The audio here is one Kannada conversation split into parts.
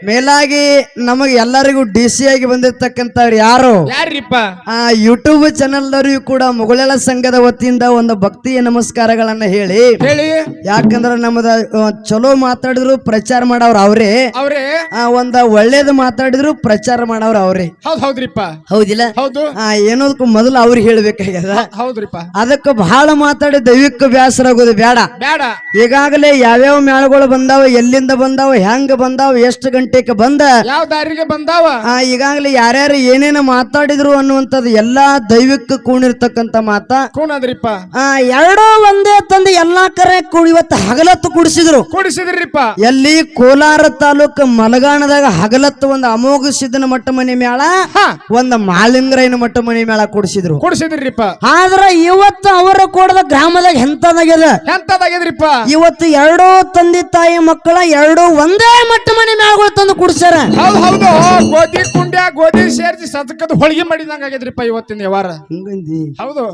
ಮೇಲಾಗಿ ನಮಗೆ ಎಲ್ಲರಿಗೂ ಡಿಸಿ ಆಗಿ ಬಂದಿರ್ತಕ್ಕಂಥವ್ರು ಯಾರಿಪ್ಪ? ಯೂಟ್ಯೂಬ್ ಚಾನೆಲ್ ದವರಿಗೂ ಕೂಡ ಮುಗುಳೆಳ ಸಂಘದ ವತಿಯಿಂದ ಒಂದು ಭಕ್ತಿಯ ನಮಸ್ಕಾರಗಳನ್ನ ಹೇಳಿ ಯಾಕಂದ್ರ ನಮ್ಮದ ಚಲೋ ಮಾತಾಡಿದ್ರು ಪ್ರಚಾರ ಮಾಡವ್ರ ಅವ್ರೇ, ಒಂದ ಒಳ್ಳೇದು ಮಾತಾಡಿದ್ರು ಪ್ರಚಾರ ಮಾಡವ್ರ ಅವ್ರೇ. ಹೌದ್ರಿಪ್ಪ, ಹೌದಿಲ್ಲ? ಏನೋದಕ್ಕೂ ಮೊದಲು ಅವ್ರಿಗೆ ಹೇಳ್ಬೇಕಾಗ್ಯದ. ಅದಕ್ಕೆ ಬಹಳ ಮಾತಾಡಿ ದೈವಿಕ ಬ್ಯಾಸರ ಆಗೋದು ಬೇಡ. ಈಗಾಗಲೇ ಯಾವ್ಯಾವ ಮೇಳಗಳು ಬಂದಾವ, ಎಲ್ಲಿಂದ ಬಂದಾವ, ಹೆಂಗ ಬಂದಾವ, ಎಷ್ಟು ಗಂಟೆಗೆ ಬಂದ, ಯಾವ ದಾರಿಗೆ ಬಂದಾವ, ಈಗಾಗಲೇ ಯಾರ್ಯಾರು ಏನೇನ ಮಾತಾಡಿದ್ರು ಅನ್ನುವಂಥದ್ದು ಎಲ್ಲಾ ದೈವಿಕ ಕೂಣಿರ್ತಕ್ಕಂತ ಮಾತ. ಎರಡೂ ಒಂದೇ ತಂದು ಎಲ್ಲಾ ಕರೆ ಇವತ್ತು ಹಗಲತ್ತು ಕುಡಿಸಿದ್ರಿಪ್ಪ. ಎಲ್ಲಿ ಕೋಲಾರ ತಾಲೂಕು ಮಲಗಾಣದಾಗ ಹಗಲತ್ತು ಒಂದು ಅಮೋಘ ಸಿದ್ದನ ಮಟ್ಟ ಮನೆ ಮೇಳ, ಒಂದು ಮಾಲಿಂಗರಾಯನ ಮಟ್ಟ ಮನೆ ಮೇಳ ಕುಡಿಸಿದ್ರಿಪ್ಪ. ಆದ್ರ ಇವತ್ತು ಅವರ ಕೂಡದ ಗ್ರಾಮದಾಗ ಎಂತದಾಗ್ಯದ್ರಿಪ್ಪ, ಇವತ್ತು ಎರಡೂ ತಂದೆ ತಾಯಿ ಮಕ್ಕಳ ಎರಡೂ ಒಂದೇ ಮಟ್ಟ ಮನೆ ಮೇಳಗಳು ತಂದು ಕುಡಿಸ್ಯಾರ. ಹೌದು, ಗೋಧಿ ಕುಂಡ್ಯ ಗೋಧಿ ಸೇರಿಸಿ ಸಜಕದ ಹೋಳಿಗೆ ಮಾಡಿದಂಗ ಆಗಿದ್ರಿಪ್ಪ ಇವತ್ತಿನ ವ್ಯವಹಾರ. ಹೌದು,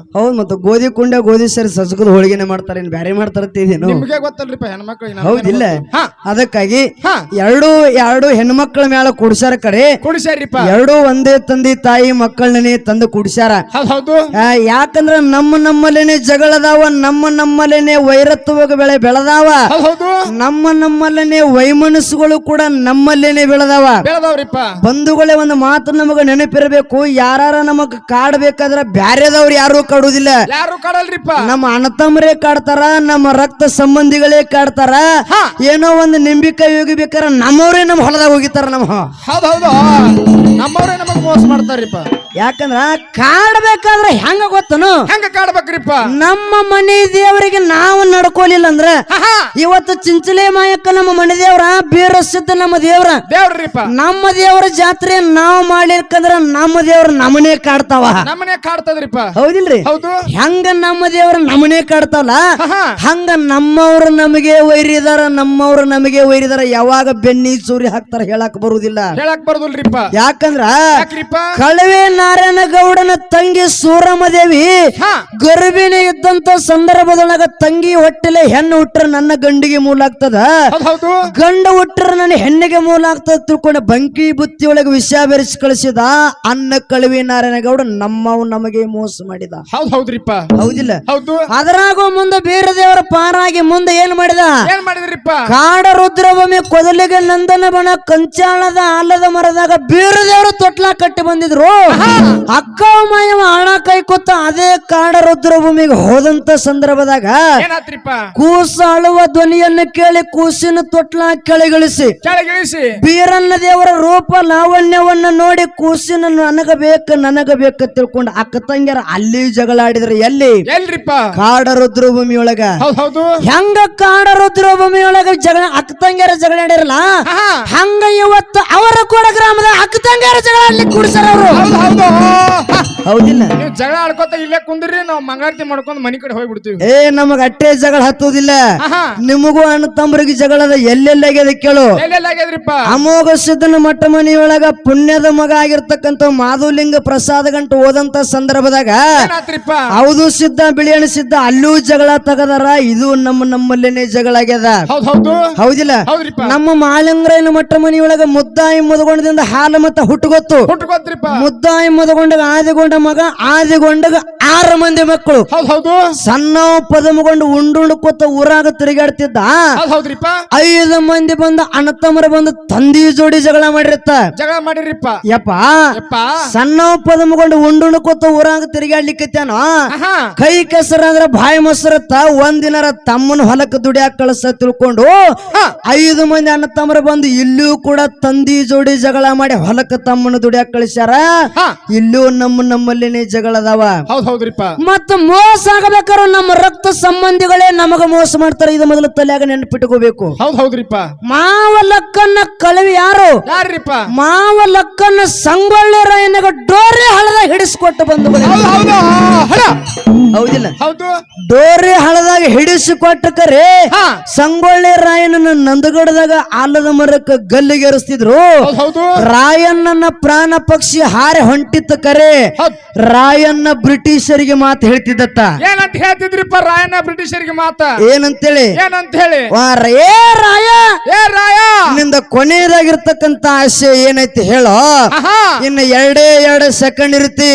ಮತ್ತೆ ಗೋಧಿ ಕುಂಡ್ಯ ಗೋಧಿ ಸೇರಿ ಸಜಕದ ಹೋಳಿಗೆನೆ ಮಾಡ್ತಾರೆ, ಬ್ಯಾರೆ ಮಾಡ್ತಾರತ್ತೇನು ನಿಮ್ಗೆ ಗೊತ್ತಲ್ರಿಪ್ಪ ಹೆಣ್ಮಕ್ಳು. ಹೌದಿಲ್ಲ? ಅದಕ್ಕಾಗಿ ಎರಡು ಹೆಣ್ಮಕ್ಳ ಮೇಳ ಕುಡಿಸ್ಯಾರ. ಕರೆ ಕುಡಿಸ್ಯಾರಿಪ್ಪ, ಎರಡೂ ಒಂದೇ ತಂದೆ ತಾಯಿ ಮಕ್ಕಳನ್ನೇ ತಂದು ಕುಡಿಸ್ಯಾರ. ಯಾಕಂದ್ರ ನಮ್ಮಲ್ಲೇನೆ ಜಗಳದಾವ, ನಮ್ಮಲ್ಲೇನೆ ವೈರತ್ವ ಬೆಳೆ ಬೆಳೆದಾವ, ನಮ್ಮಲ್ಲೇನೆ ವೈಮನಸ್ಸುಗಳು ಕೂಡ ನಮ್ಮಲ್ಲೇನೆ ಬೆಳೆದಾವ. ಬಂಧುಗಳೇ, ಒಂದು ಮಾತು ನಮಗ ನೆನಪಿರಬೇಕು, ಯಾರ ನಮಗ್ ಕಾಡ್ಬೇಕಾದ್ರ ಬ್ಯಾರೆದವ್ರು ಯಾರು ಕಾಡುದಿಲ್ಲ. ನಮ್ಮ ಅಣ್ಣತಮ್ಮರೇ ಕಾಡ್ತಾರ, ನಮ್ಮ ರಕ್ತ ಸಂಬಂಧಿಗಳೇ ಕಾಡ್ತಾರ. ಏನೋ ಒಂದು ನಿಂಬಿಕಾಯಿ ಹೋಗಿಬೇಕಾರ ನಮ್ಮವ್ರೇ ನಮ್ಮ ಹೊಲದಾಗ ಹೋಗಿತಾರ. ನಮ್ಮವ್ರೇ ನಮಗ್ ಮೋಸ ಮಾಡ್ತಾರಿಪ್ಪ. ಯಾಕಂದ್ರ ಕಾಡ್ಬೇಕಾದ್ರೆ ಹೆಂಗ ಗೊತ್ತನು? ಹೆಂಗ ಕಾಡ್ಬೇಕ್ರಿಪ್ಪ? ನಮ್ಮ ಮನೆ ದೇವರಿಗೆ ನಾವು ನಡ್ಕೋಲಿಲ್ಲ ಅಂದ್ರ ಇವತ್ತು ಚಿಂಚಲೆ ಮಾಯಕ್ಕ ನಮ್ಮ ಮನೆ ದೇವ್ರ, ಬೀರಸಿದ್ದ ನಮ್ಮ ದೇವ್ರಿಪ್ಪ. ನಮ್ಮ ದೇವರ ಜಾತ್ರೆ ನಾವು ಮಾಡ್ಲಿಕ್ಕಂದ್ರ ನಮ್ಮ ದೇವ್ರ ನಮ್ಮನೆ ಕಾಡ್ತಾವ, ನಮ್ಮನೆ ಕಾಡ್ತದ್ರಿಪ್ಪ. ಹೌದಿಲ್ರಿ? ಹೆಂಗ ನಮ್ಮ ದೇವ್ರ ನಮ್ಮನೆ ಕಾಡ್ತಾವಲ್ಲ, ಹಂಗ ನಮ್ಮವ್ರು ನಮಗೆ ವೈರಿದಾರ, ನಮ್ಮವ್ರು ನಮಗೆ ವೈರಿದಾರ. ಯಾವಾಗ ಬೆನ್ನಿ ಚೂರಿ ಹಾಕ್ತಾರ ಹೇಳಕ್ ಬರುದಿಲ್ಲ. ಯಾಕಂದ್ರ ಕಳವೆ ನಾರಾಯಣ ಗೌಡನ ತಂಗಿ ಸೂರಮದೇವಿ ಗರ್ಭಿಣಿ ಇದ್ದಂತ ಸಂದರ್ಭದೊಳಗ ತಂಗಿ ಹೊಟ್ಟೆಲೆ ಹೆಣ್ಣು ಹುಟ್ಟ್ರ ನನ್ನ ಗಂಡಿಗೆ ಮೂಲ ಆಗ್ತದ, ಗಂಡ ಹುಟ್ಟ್ರ ನನ್ನ ಹೆಣ್ಣಿಗೆ ಮೂಲ ಆಗ್ತದ ತಿಳ್ಕೊಂಡ ಬಂಕಿ ಬುತ್ತಿ ಒಳಗೆ ವಿಷ ಬೆರೆಸಿ ಕಳಿಸಿದ ಅನ್ನ ಕಳವಿ ನಾರಾಯಣ ಗೌಡ ನಮಗೆ ಮೋಸ ಮಾಡಿದ. ಹೌದಿಲ್ಲ? ಅದರಾಗೂ ಮುಂದೆ ಬೇರೆ ದೇವರ ಪಾರಾಗಿ ಮುಂದೆ ಏನ್ ಮಾಡಿದ್ರಿಪ್ಪ? ಕಾಡ ರುದ್ರಭೂಮಿ ಕೊದಲಿಗೆ ನಂದನ ಬಣ ಕಂಚಾಳದ ಆಲದ ಮರದಾಗ ಬೇರೆ ದೇವರು ತೊಟ್ಲಾ ಕಟ್ಟಿ ಬಂದಿದ್ರು. ಅಕ್ಕ ಮಾಯವ ಹಣ ಕೈ ಕೊತ್ತ ಅದೇ ಕಾಡ ರುದ್ರಭೂಮಿಗೆ ಹೋದಂತ ಸಂದರ್ಭದಾಗ ಕೂಸ ಅಳುವ ಧ್ವನಿಯನ್ನು ಕೇಳಿ ಕೂಸಿನ ತೊಟ್ಲ ಕೆಳಗಿಳಿಸಿ ಬೀರನ್ನ ದೇವರ ರೂಪ ಲಾವಣ್ಯವನ್ನ ನೋಡಿ ಕೂಸಿನ ನನಗ ಬೇಕು ತಿಳ್ಕೊಂಡು ಅಕ್ಕ ತಂಗಿಯರ ಅಲ್ಲಿ ಜಗಳಾಡಿದ್ರು. ಎಲ್ರಿಪ್ಪ? ಕಾಡ ರುದ್ರಭೂಮಿ ಒಳಗ. ಹೆಂಗ ಕಾಡ ರುದ್ರಭೂಮಿ ಒಳಗ ಅಕ್ಕ ತಂಗಿಯರ ಜಗಳಾಡಿರಲ್ಲ, ಹಂಗ ಇವತ್ತು ಅವರ ಕೂಡ ಗ್ರಾಮದ ಅಕ್ಕ ತಂಗಿಯರ ಜಗಳ ಆಡ್ಲಿಕ್ಕೆ ಕೂಡ್ಸಾರ ಅವರು. ಹೌದಿಲ್ಲ? ನೀವು ಜಗಳ ಆಡ್ಕೋತ ಇಲ್ಲೇ ಕುಂದ್ರಿ, ನಾವು ಮಂಗಾರತಿ ಮಾಡ್ಕೊಂಡು ಮನಿ ಕಡೆ ಹೋಗ್ಬಿಡ್ತೀವಿ. ನಮಗ ಅಟ್ಟೆ ಜಗಳ ಹತ್ತುದಿಲ್ಲ, ನಿಮಗೂ ಅಣ್ಣ ತಮ್ಮರಿಗೆ ಜಗಳದ ಎಲ್ಲೆಲ್ಲಾಗ್ಯದ ಕೇಳು. ಅಮೋಘ ಸಿದ್ದನ ಮಟ್ಟ ಮನೆಯೊಳಗ ಪುಣ್ಯದ ಮಗ ಆಗಿರ್ತಕ್ಕಂಥ ಮಾಧುಲಿಂಗ ಪ್ರಸಾದ ಗಂಟು ಓದಂತ ಸಂದರ್ಭದಾಗ ಹೌದು ಸಿದ್ಧ ಬಿಳಿಯಣ ಸಿದ್ಧ ಅಲ್ಲೂ ಜಗಳ ತಗದಾರ. ಇದು ನಮ್ಮಲ್ಲೇನೆ ಜಗಳ ಆಗ್ಯದ. ಹೌದಿಲ್ಲ? ನಮ್ಮ ಮಾಲಿಂಗರಾಯನ ಮಟ್ಟ ಮನೆಯೊಳಗ ಮುದ್ದಾಯಿ ಮುದಗೊಂಡದಿಂದ ಹಾಲು ಮತ್ತ ಹುಟ್ಟುಗೊತ್ತು, ಮುದ್ದಾಯಿ ಮುದಗೊಂಡಾಗ ಆದಿಗೊಂಡ ಮಗ, ಆದಿಗೊಂಡಾಗ 6 ಮಂದಿ ಮಕ್ಕಳು. ಸಣ್ಣ ಪದಮಗೊಂಡು ಉಂಡು ಕೊತ್ತ ಊರಾಗ ತಿರುಗಾಡ್ತಿದ್ದ. 5 ಮಂದಿ ಬಂದ ಅಣ್ಣ ತಮ್ಮರ ಬಂದು ತಂದಿ ಜೋಡಿ ಜಗಳ ಮಾಡಿರಿಪ್ಪ. ಯಪ್ಪ ಸಣ್ಣ ಪದಮಗೊಂಡು ಉಂಡು ಕೊತ್ತ ಊರಾಗ ತಿರುಗಾಡ್ಲಿಕ್ಕೇನೋ ಕೈ ಕೆಸರಾದ್ರ ಬಾಯಿ ಮೊಸರತ್ತ ಒಂದಿನರ ತಮ್ಮನ ಹೊಲಕ್ಕೆ ದುಡಿಯಾಕ ಕಳಸ ತಿಳ್ಕೊಂಡು 5 ಮಂದಿ ಅಣ್ಣ ತಮ್ಮರ ಬಂದು ಇಲ್ಲೂ ಕೂಡ ತಂದಿ ಜೋಡಿ ಜಗಳ ಮಾಡಿ ಹೊಲಕ್ಕೆ ತಮ್ಮನ ದುಡಿಯಾಕ ಕಳಿಸ್ಯಾರ. ಇಲ್ಲೂ ನಮ್ಮಲ್ಲಿನೇ ಜಗಳದಾವ. ಮತ್ತ ಮೋಸ ಆಗಬೇಕಾರ ನಮ್ಮ ರಕ್ತ ಸಂಬಂಧಿಗಳೇ ನಮಗ ಮೋಸ ಮಾಡ್ತಾರ. ಇದು ಮೊದಲು ತಲೆಯಾಗ ನೆನಪಿಟ್ಕೋಬೇಕು. ಮಾವ ಲಕ್ಕನ್ನ ಕಳವಿ ಯಾರಿಪ್ಪ? ಮಾವ ಲಕ್ಕನ್ನ ಸಂಗೊಳ್ಳಿ ರಾಯನಿಗೆ ಡೋರೆ ಹಳದಾಗ ಹಿಡಿಸಿಕೊಟ್ಟು ಬಂದು. ಹೌದಿಲ್ಲ? ಡೋರೆ ಹಳದಾಗ ಹಿಡಿಸಿಕೊಟ್ಟ ಕರೆ ಸಂಗೊಳ್ಳಿ ರಾಯನನ್ನ ನಂದಗಡದಾಗ ಆಲದ ಮರಕ್ಕೆ ಗಲ್ಲಿಗೇರಿಸ್ತಿದ್ರು. ರಾಯಣ್ಣನ ಪ್ರಾಣ ಪಕ್ಷಿ ಹಾರೆ ಹೊಂಟಿತ್ತ ಕರೆ ರಾಯಣ್ಣ ಬ್ರಿಟಿಷರಿಗೆ ಮಾತು ಹೇಳ್ತಿದ್ದತ್ತ. ಏನಂತ ಹೇಳ್ತಿದ್ರಿಪ್ಪ ರಾಯಣ್ಣ ಬ್ರಿಟಿಷರಿಗೆ ಮಾತ? ಏನಂತೇಳಿ ಏ ರಾಯ, ಏ ರಾಯ, ನಿಂದ ಕೊನೆಯದಾಗಿರ್ತಕ್ಕಂತ ಆಸೆ ಏನೈತಿ ಹೇಳೋ. ಇನ್ನು 2 ಸೆಕೆಂಡ್ ಇರ್ತಿ.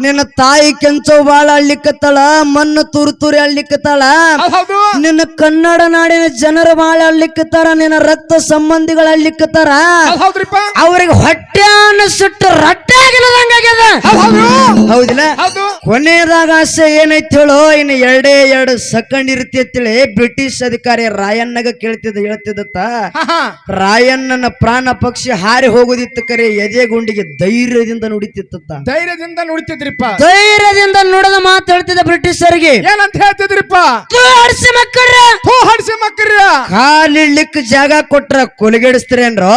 ನಿನ್ನ ತಾಯಿ ಕೆಂಚೋ ಬಾಳ ಅಳ್ಲಿಕ್ಕತ್ತಾಳ, ಮಣ್ಣು ತೂರಿ ಅಳ್ಲಿಕ್ಕತ್ತಾಳ. ನಿನ್ನ ಕನ್ನಡ ನಾಡಿನ ಜನರು ಬಾಳ ಅಳ್ಲಿಕ್ಕತ್ತಾರ, ನಿನ್ನ ರಕ್ತ ಸಂಬಂಧಿಗಳು ಅಳ್ಲಿಕ್ಕತ್ತಾರ. ಅವ್ರಿಗೆ ಹೊಟ್ಟೆ ಸುಟ್ಟು ರಟ್ಟೆ ಆಗಿಲ್ಲದಂಗಾಗ್ಯದ. ಹೌದಿಲ್ಲ? ಕೊನೆಯದಾಗ ಆಸೆ ಏನೈತಿ ಹೇಳೋ. ಇನ್ನು 2 ಸೆಕೆಂಡ್ ಇರ್ತಿ ಅಂತೇಳಿ ಬ್ರಿಟಿಷ್ ಅಧಿಕಾರಿ ರಾಯಣ್ಣಗ ಹೇಳ್ತಿದ್ದತ್ತ. ರಾಯಣ್ಣನ ಪ್ರಾಣ ಪಕ್ಷಿ ಹಾರಿ ಹೋಗುದಿತ್ತು, ಕರೆ ಎದೆಗುಂಡಿಗೆ ಧೈರ್ಯದಿಂದ ನುಡಿತಿತ್ತ. ಧೈರ್ಯದಿಂದ ನುಡಿತಿದ್ರಿಪ್ಪ. ಧೈರ್ಯದಿಂದ ನುಡಿದ ಮಾತು ಹೇಳ್ತಿದ್ದ ಬ್ರಿಟಿಷರಿಗೆ. ಏನಂತ ಹೇಳ್ತಿದ್ರಿಪ್ಪ? ಹಡಿಸಿ ಮಕ್ಕಳ್ರ ಕಾಲಿಡ್ಲಿಕ್ ಜಾಗ ಕೊಟ್ರ ಕೊಲಗೆಡಿಸ್ತೀರೇನ್ರೋ,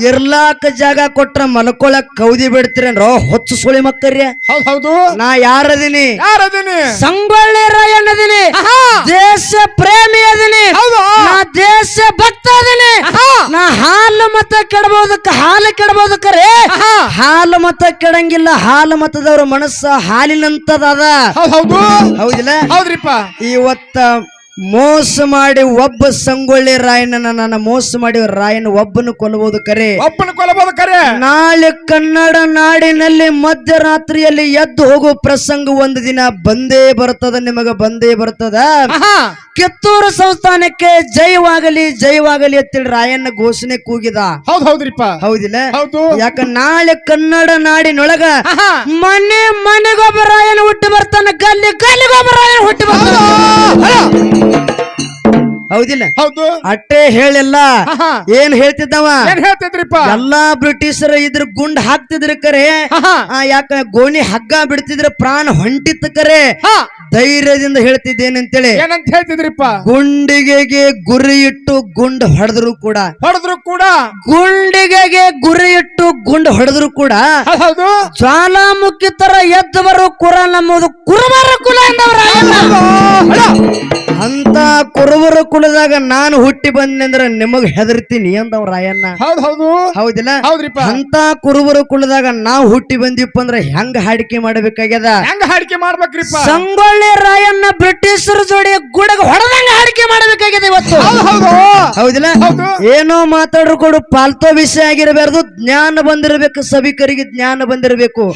ಇರ್ಲಾಕ ಜಾಗ ಕೊಟ್ರ ಮಲ್ಕೊಳಕ್ ಕೌದಿ ಬಿಡ್ತೀರೇನ್ರೋ, ಹೊಚ್ಚು ಸುಳಿ ಮಕ್ಕರ್ಯ. ಹೌದು, ನಾ ಯಾರದೀನಿ? ಸಂಗೊಳ್ಳಿ ರಾಯಣ್ಣದೀನಿ, ದೇಶ ಪ್ರೇಮಿ ಅದೀನಿ, ನಾ ದೇಶ ಭಕ್ತ ಅದೀನಿ. ನಾ ಹಾಲು ಮತ ಕೆಡಬಹುದಕ್ಕರೆ ಹಾಲು ಮತ ಕೆಡಂಗಿಲ್ಲ. ಹಾಲು ಮತದವ್ರ ಮನಸ್ಸ ಹಾಲಿನಂತದ. ಹೌದಿಲ್ಲ? ಇವತ್ತ ಮೋಸ ಮಾಡಿ ಒಬ್ಬ ಸಂಗೊಳ್ಳಿ ರಾಯಣ್ಣ ಮೋಸ ಮಾಡಿ ರಾಯಣ್ಣ ಒಬ್ಬನು ಕೊಲ್ಲಬಹುದು ಕರೆ. ನಾಳೆ ಕನ್ನಡ ನಾಡಿನಲ್ಲಿ ಮಧ್ಯರಾತ್ರಿಯಲ್ಲಿ ಎದ್ದು ಹೋಗುವ ಪ್ರಸಂಗ ಒಂದು ದಿನ ಬಂದೇ ಬರ್ತದ, ನಿಮಗ ಬಂದೇ ಬರ್ತದ. ಕಿತ್ತೂರು ಸಂಸ್ಥಾನಕ್ಕೆ ಜಯವಾಗಲಿ ಜಯವಾಗಲಿ ಅಂತೇಳಿ ರಾಯಣ್ಣ ಘೋಷಣೆ ಕೂಗಿದ. ಹೌದಿಲ್ಲ? ಯಾಕ ನಾಳೆ ಕನ್ನಡ ನಾಡಿನೊಳಗ ಮನೆಗೊಬ್ಬ ರಾಯಣ್ಣ ಹುಟ್ಟಿ ಬರ್ತಾನ, ಗಲ್ಲಿಗೊಬ್ಬ ರಾಯಣ್ಣ ಹುಟ್ಟಿ ಬರ್ತಾನ. ಹೌದಿಲ್ಲ? ಅಟ್ಟೆ ಹೇಳಿಲ್ಲ. ಏನ್ ಹೇಳ್ತಿದ್ದವ? ಎಲ್ಲಾ ಬ್ರಿಟಿಷರ ಇದ್ರ ಗುಂಡ್ ಹಾಕ್ತಿದ್ರ ಕರೆ. ಯಾಕ ಗೋಣಿ ಹಗ್ಗ ಬಿಡ್ತಿದ್ರ ಪ್ರಾಣ ಹೊಂಟಿತ್ತ ಕರೆ. ಧೈರ್ಯದಿಂದ ಹೇಳ್ತಿದ್ದೇನಂತೇಳಿ. ಏನಂತ ಹೇಳ್ತಿದ್ರಿಪ್ಪ? ಗುಂಡಿಗೆಗೆ ಗುರಿ ಇಟ್ಟು ಗುಂಡ್ ಹೊಡೆದ್ರು ಕೂಡ ಗುಂಡಿಗೆಗೆ ಗುರಿ ಇಟ್ಟು ಗುಂಡ್ ಹೊಡೆದ್ರು ಕೂಡ ಜ್ವಾಲಾಮುಖಿ ತರ ಎದ್ದು ಬರೋ ಕುರ ನಮ್ಮದು ಕುರುಬರ ಕುಲ ಎಂದವ್ರ. ಅಂತ ಕುರುಬರ ಕುಲದಾಗ ನಾನು ಹುಟ್ಟಿ ಬಂದ್ರೆ ನಿಮಗ್ ಹೆದರ್ತೀನಿ ಅಂದವ್ ರಾಯಣ್ಣ. ಹೌದಿಲ್ಲ? ಅಂತ ಕುರುಬರ ಕುಲದಾಗ ನಾವು ಹುಟ್ಟಿ ಬಂದಿಪ್ಪ ಅಂದ್ರೆ ಹೆಂಗ ಹಾಡಿಕೆ ಮಾಡ್ಬೇಕಾಗ್ಯದ? ಸಂಗೊಳ್ಳಿ ರಾಯಣ್ಣ ಬ್ರಿಟಿಷರ ಜೋಡಿ ಗುಡಗ ಹೊಡೆದಂಗ ಹಾಡಿಕೆ ಮಾಡಬೇಕಾಗಿದೆ ಇವತ್ತು. ಹೌದಿಲ್ಲ? ಏನೋ ಮಾತಾಡ್ರು ಕೊಡು ಪಾಲ್ತೋ ವಿಷಯ ಆಗಿರಬಾರ್ದು, ಜ್ಞಾನ ಬಂದಿರಬೇಕು, ಸಭಿಕರಿಗೆ ಜ್ಞಾನ ಬಂದಿರಬೇಕು.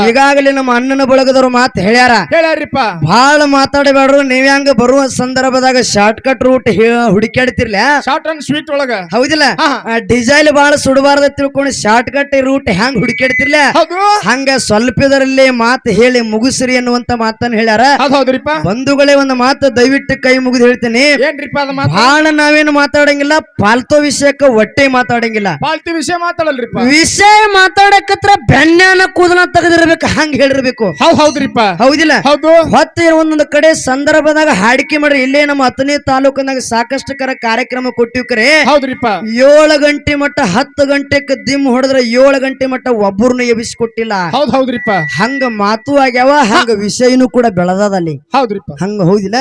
ಈಗಾಗಲೇ ನಮ್ಮ ಅಣ್ಣನ ಬಳಗದವ್ರು ಮಾತು ಹೇಳ್ಯಾರಿಪ್ಪ. ಬಹಳ ಮಾತಾಡಬೇಡ್ರು, ನೀವ್ ಹೆಂಗ ಬರುವ ಸಂದರ್ಭದಾಗ ಶಾರ್ಟ್ ಕಟ್ ರೂಟ್ ಹುಡುಕಾಡ್ತಿರ್ಲ, ಶಾರ್ಟ್ ಅಂಡ್ ಸ್ವೀಟ್ ಒಳಗ. ಹೌದಿಲ್ಲ? ಡಿಸೈಲ್ ಬಹಳ ಸುಡಬಾರ್ದ ತಿಳ್ಕೊಂಡು ಶಾರ್ಟ್ ಕಟ್ ರೂಟ್ ಹೆಂಗ್ ಹುಡುಕಾಡ್ತಿರ್ಲ, ಹಂಗ ಸ್ವಲ್ಪ ಇದರಲ್ಲಿ ಮಾತು ಹೇಳಿ ಮುಗಿಸ್ರಿ ಅನ್ನುವಂತ ಮಾತನ್ನ ಹೇಳ್ಯಾರ. ಬಂಧುಗಳೇ, ಒಂದು ಮಾತು ದಯವಿಟ್ಟು ಕೈ ಮುಗಿದು ಹೇಳ್ತೇನೆ. ಬಹಳ ನಾವೇನು ಮಾತಾಡಂಗಿಲ್ಲ, ಪಾಲ್ತೋ ವಿಷಯಕ್ಕ ಒಟ್ಟೆ ಮಾತಾಡಂಗಿಲ್ಲ. ಪಾಲ್ತಿ ವಿಷಯ ಮಾತಾಡಲ್ರಿಪ್ಪ. ವಿಷಯ ಮಾತಾಡಕತ್ರ ಬೆಣ್ಣೆನ ಕೂದಲ ತೆಗೆದಿರ್ಬೇಕು, ಹಂಗ ಹೇಳಿರ್ಬೇಕು. ಹೌದಿಲ್ಲ? ಹೊತ್ತ ಒಂದೊಂದು ಕಡೆ ಸಂದರ್ಭದಾಗ ಹಾಡಿಕೆ ಮಾಡ್ರಿ. ಇಲ್ಲೇ ನಮ್ಮ 10ನೇ ತಾಲೂಕಿನಾಗ ಸಾಕಷ್ಟು ಕಾರ್ಯಕ್ರಮ ಕೊಟ್ಟಿವ್ ಕರೆ. 7 ಗಂಟೆ ಮಟ್ಟ 10 ಗಂಟೆಗೆ ದಿಮ್ ಹೊಡೆದ್ರೆ 7 ಗಂಟೆ ಮಟ್ಟ ಒಬ್ಬರನ್ನ ಎಬ್ಬಿಸಿಕೊಟ್ಟಿಲ್ಲ. ಹಂಗ ಮಾತು ಆಗ್ಯಾವ, ಹಂಗ ವಿಷಯನು ಕೂಡ ಬೆಳೆದಲ್ಲಿ. ಹಂಗ ಹೌದಿಲ್ಲ?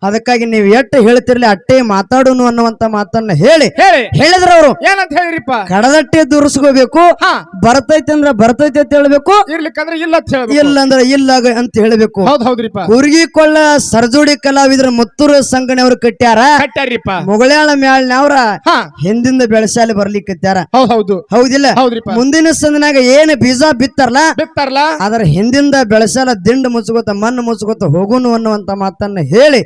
ಅದಕ್ಕಾಗಿ ನೀವು ಎಷ್ಟು ಹೇಳ್ತಿರ್ಲಿ ಅಟ್ಟೆ ಮಾತಾಡೋನು ಅನ್ನುವಂತ ಮಾತನ್ನ ಹೇಳಿದ್ರ ಅವರು ಏನಂತ ಹೇಳಿರಿಪ್ಪ? ಕಡದಟ್ಟೆ ದುರ್ಸ್ಕೋಬೇಕು. ಬರ್ತೈತಿ ಅಂದ್ರ ಬರ್ತೈತಿ ಅಂತ ಹೇಳ್ಬೇಕು, ಇಲ್ಲ ಅಂದ್ರ ಇಲ್ಲ ಅಂತ ಹೇಳ್ಬೇಕು. ಕುರ್ಗಿ ಕೊಳ್ಳ ಸರ್ಜೋಡಿ ಕಲಾವಿದ್ರ ಮುತ್ತೂರು ಸಂಗಣಿ ಅವ್ರು ಕಟ್ಟ್ಯಾರ. ಮುಗಳಾಳ ಮ್ಯಾಳ್ನವ್ರ ಹಿಂದಿಂದ ಬೆಳಸಾಲಿ ಬರ್ಲಿಕ್ಕತ್ಯಾರ. ಹೌದಿಲ್ಲ? ಮುಂದಿನ ಸಂದಿನಾಗ ಏನ್ ಬೀಜ ಬಿತ್ತಾರಲ್ಲ ಅದರ ಹಿಂದಿಂದ ಬೆಳಸಾಲ ದಿಂಡು ಮುಚ್ಕೋತ ಮಣ್ಣು ಮುಚ್ಕೋತ ಹೋಗುನು ಅನ್ನುವಂತ ಮಾತನ್ನ ಹೇಳಿ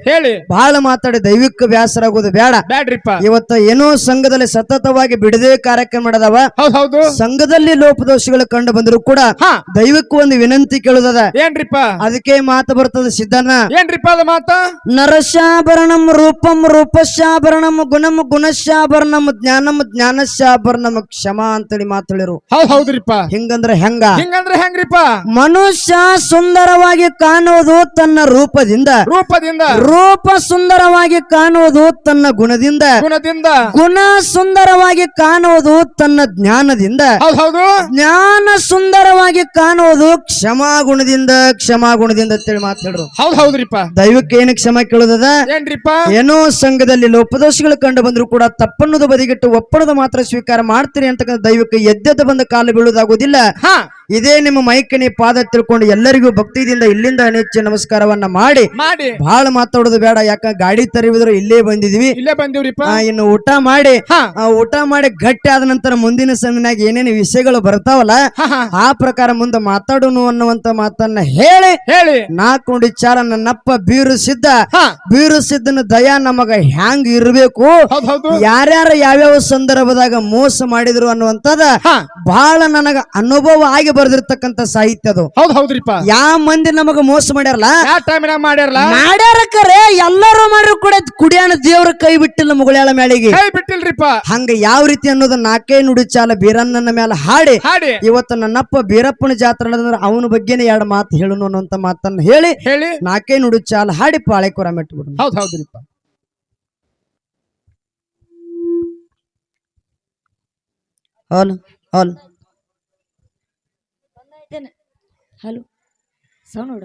ಬಹಳ ಮಾತಾಡಿ ದೈವಿಕ ಬ್ಯಾಸರ ಆಗೋದು ಬ್ಯಾಡ್ರಿಪ್ಪ. ಇವತ್ತ ಏನೋ ಸಂಘದಲ್ಲಿ ಸತತವಾಗಿ ಬಿಡದೆ ಕಾರ್ಯಕ್ರಮ ಮಾಡದವ. ಸಂಘದಲ್ಲಿ ಲೋಪದೋಷಗಳು ಕಂಡು ಬಂದ್ರು ಕೂಡ ದೈವಕ್ಕೂ ಒಂದು ವಿನಂತಿ ಕೇಳುದದ. ಏನ್ರಿಪ್ಪ? ಅದಕ್ಕೆ ಮಾತು ಬರ್ತದ ಸಿದ್ಧನ. ಏನ್ರಿಪ್ಪ ಅದ ಮಾತ? ನರಶಾಭರಣಂ ರೂಪಂ ರೂಪಶಾಭರಣಂ ಗುಣಂ ಗುಣಶಾಭರಣಂ ಜ್ಞಾನಂ ಜ್ಞಾನಶಾಭರಣಂ ಕ್ಷಮ ಅಂತೇಳಿ ಮಾತಾಡಿರು. ಹೌದ್ರಿಪ್ಪ. ಹಿಂಗಂದ್ರೆ ಹೆಂಗ್ರಿಪ್ಪ? ಮನುಷ್ಯ ಸುಂದರವಾಗಿ ಕಾಣುವುದು ತನ್ನ ರೂಪದಿಂದ, ರೂಪ ಸುಂದರವಾಗಿ ಕಾಣುವುದು ತನ್ನ ಗುಣದಿಂದ, ಗುಣ ಸುಂದರವಾಗಿ ಕಾಣುವುದು ತನ್ನ ಜ್ಞಾನದಿಂದ ಹೌದು ಜ್ಞಾನ ಸುಂದರವಾಗಿ ಕಾಣುವುದು ಕ್ಷಮಾಗುಣದಿಂದ ಅಂತೇಳಿ ಮಾತು ಹೇಳ್ರು. ಹೌದ್ರಿಪ್ಪ. ದೈವಕ್ಕೆ ಏನು ಕ್ಷಮ ಕೇಳುದದ? ಏನ್ರಿಪ್ಪ? ಏನೋ ಸಂಘದಲ್ಲಿ ಲೋಪದೋಷಗಳು ಕಂಡು ಬಂದ್ರು ಕೂಡ ತಪ್ಪನ್ನೋದು ಬದಿಗಿಟ್ಟು ಒಪ್ಪಣದ ಮಾತ್ರ ಸ್ವೀಕಾರ ಮಾಡ್ತೀರಿ ಅಂತಕ್ಕಂಥ ದೈವಕ್ಕೆ ಎದ್ದೆದ್ದು ಬಂದ ಕಾಲು ಬೀಳುವುದಾಗುವುದಿಲ್ಲ. ಇದೇ ನಿಮ್ಮ ಮೈಕನಿ ಪಾದ ತಿಳ್ಕೊಂಡು ಎಲ್ಲರಿಗೂ ಭಕ್ತಿಯಿಂದ ಇಲ್ಲಿಂದ ಅನೇಚ್ಛೆ ನಮಸ್ಕಾರವನ್ನ ಮಾಡಿ ಬಹಳ ಮಾತಾಡೋದು ಬೇಡ. ಯಾಕ ಗಾಡಿ ತರುವುದ್ರು ಇಲ್ಲೇ ಬಂದಿದ್ವಿ, ಇಲ್ಲೇ ಬಂದಿವ್ರಿಪ್ಪ. ಇನ್ನು ಊಟ ಮಾಡಿ ಗಟ್ಟಿ ಆದ ನಂತರ ಮುಂದಿನ ಸಮಯನಾಗ ಏನೇನು ವಿಷಯಗಳು ಬರ್ತಾವಲ್ಲ ಆ ಪ್ರಕಾರ ಮುಂದೆ ಮಾತಾಡೋನು ಅನ್ನುವಂತ ಮಾತನ್ನ ಹೇಳಿ ನಾಲ್ಕು ನುಡಿ ಚಾರ ನನ್ನಪ್ಪ ಬೀರು ಸಿದ್ದನ ದಯಾ ನಮಗ ಹ್ಯಾಂಗ್ ಇರ್ಬೇಕು, ಯಾರ್ಯಾರ ಯಾವ್ಯಾವ ಸಂದರ್ಭದಾಗ ಮೋಸ ಮಾಡಿದ್ರು ಅನ್ನುವಂತದ ಬಹಳ ನನಗ ಅನುಭವ ಆಗಿ ಬರ್ದಿರ್ತಕ್ಕಂಥ ಸಾಹಿತ್ಯ ಅದು. ಹೌದ್ರಿಪ್ಪ. ಯಾವ ಮಂದಿ ನಮಗ ಮೋಸ ಮಾಡ್ಯಾರಲ್ಲ ಮಾಡ್ಯಾರಕರೆ ಎಲ್ಲರೂ ಮಾಡ್ರು ಕೂಡ ಕುಡಿಯಾಣ ದೇವ್ರ ಕೈ ಬಿಟ್ಟಿಲ್ಲ ಮುಗುಳ್ಯಾಳ ಮೇಳಿಗೆ ಬಿಟ್ಟಿಲ್ರಿಪ್ಪ. ಹಂಗ ಯಾವ ರೀತಿ ಅನ್ನೋದು ನಾಲ್ಕೇ ನುಡಿ ಚಾಲ ಬೀರಣ್ಣನ ಮೇಲೆ ಹಾಡಿ ಇವತ್ತು ನನ್ನಪ್ಪ ಬೀರಪ್ಪನ ಜಾತ್ರೆ ನಡೆದ್ರೆ ಅವನ ಬಗ್ಗೆನೇ ಎರಡು ಮಾತು ಹೇಳನು ಅನ್ನುವಂತ ಮಾತನ್ನ ಹೇಳಿ ನಾಲ್ಕೇ ನುಡಿ ಚಾಲ ಹಾಡಿ ಪಾಳೆಕೊರ ಮೆಟ್ಬಿಡು. ಹೌದ್ರಿಪ್ಪ. ಹೌಲ್ ಹಲೋ ಸೌಂಡ್